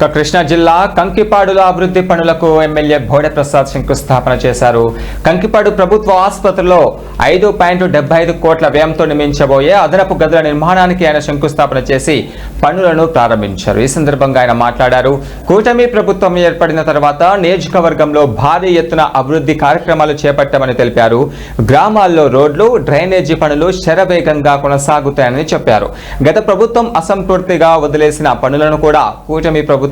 కృష్ణా జిల్లా కంకిపాడులో అభివృద్ధి పనులకు ఎమ్మెల్యే బోడే ప్రసాద్ శంకుస్థాపన చేశారు. కంకిపాడు ప్రభుత్వ ఆసుపత్రిలో 5.75 కోట్ల వ్యయంతో నిర్మించబోయే అదనపు గదుల నిర్మాణానికి ఆయన శంకుస్థాపన చేసి పనులను ప్రారంభించారు. ఈ సందర్భంగా ఆయన మాట్లాడారు. కూటమి ప్రభుత్వం ఏర్పడిన తర్వాత నియోజకవర్గంలో భారీ ఎత్తున అభివృద్ధి కార్యక్రమాలు చేపట్టామని తెలిపారు. గ్రామాల్లో రోడ్లు, డ్రైనేజీ పనులు శరవేగంగా కొనసాగుతాయని చెప్పారు. గత ప్రభుత్వం అసంపూర్తిగా వదిలేసిన పనులను కూడా కూటమి ప్రభుత్వం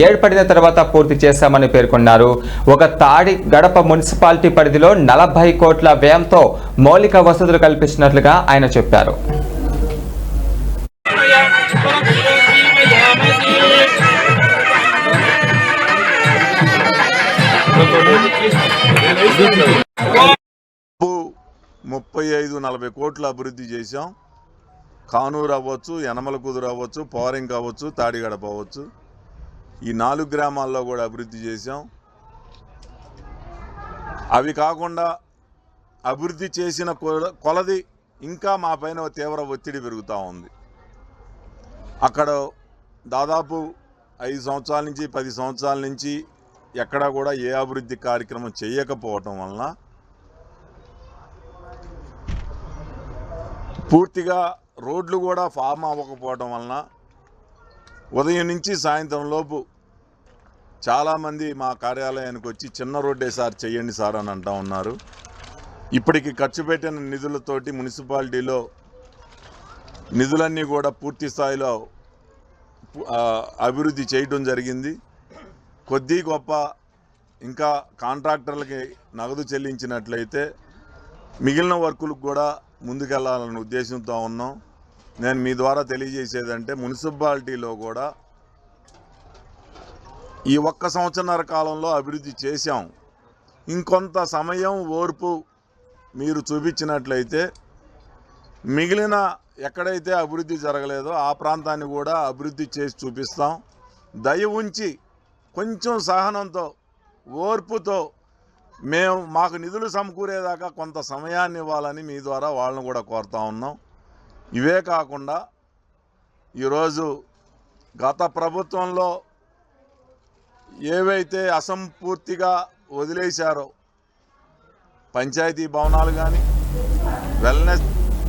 ఏర్పడిన తర్వాత పూర్తి చేశామని పేర్కొన్నారు. ఒక తాడి గడప మున్సిపాలిటీ పరిధిలో 40 కోట్ల వ్యయంతో మౌలిక వసతులు కల్పించినట్లుగా ఆయన చెప్పారు. ₹35-40 కోట్ల అభివృద్ధి చేశాం. కానూరు అవ్వచ్చు, యనమల కుదురు అవ్వచ్చు, పవరింగ్ అవ్వచ్చు, తాడిగడప అవ్వచ్చు, ఈ 4 గ్రామాల్లో కూడా అభివృద్ధి చేశాం. అవి కాకుండా అభివృద్ధి చేసిన కొలది ఇంకా మా పైన తీవ్ర ఒత్తిడి పెరుగుతూ ఉంది. అక్కడ దాదాపు 5 సంవత్సరాల నుంచి 10 సంవత్సరాల నుంచి ఎక్కడా కూడా ఏ అభివృద్ధి కార్యక్రమం చేయకపోవటం వలన పూర్తిగా రోడ్లు కూడా ఫామ్ అవ్వకపోవడం వలన ఉదయం నుంచి సాయంత్రం లోపు చాలామంది మా కార్యాలయానికి వచ్చి చిన్న రోడ్డే సార్ చెయ్యండి సార్ అని అంటూ ఉన్నారు. ఇప్పటికి ఖర్చు పెట్టిన నిధులతోటి మున్సిపాలిటీలో నిధులన్నీ కూడా పూర్తి స్థాయిలో అభివృద్ధి చేయడం జరిగింది. కొద్ది గొప్ప ఇంకా కాంట్రాక్టర్లకి నగదు చెల్లించినట్లయితే మిగిలిన వర్కులకు కూడా ముందుకెళ్లాలనే ఉద్దేశంతో ఉన్నాం. నేను మీ ద్వారా తెలియజేసేదంటే మున్సిపాలిటీలో కూడా ఈ 1 సంవత్సరన్నర కాలంలో అభివృద్ధి చేశాం. ఇంకొంత సమయం ఓర్పు మీరు చూపించినట్లయితే మిగిలిన ఎక్కడైతే అభివృద్ధి జరగలేదో ఆ ప్రాంతాన్ని కూడా అభివృద్ధి చేసి చూపిస్తాం. దయ ఉంచి కొంచెం సహనంతో, ఓర్పుతో మాకు నిధులు సమకూరేదాకా కొంత సమయాన్ని ఇవ్వాలని మీ ద్వారా వాళ్ళని కూడా కోరుతా ఉన్నాం. ఇవే కాకుండా ఈరోజు గత ప్రభుత్వంలో ఏవైతే అసంపూర్తిగా వదిలేశారో పంచాయతీ భవనాలు కానీ, వెల్నెస్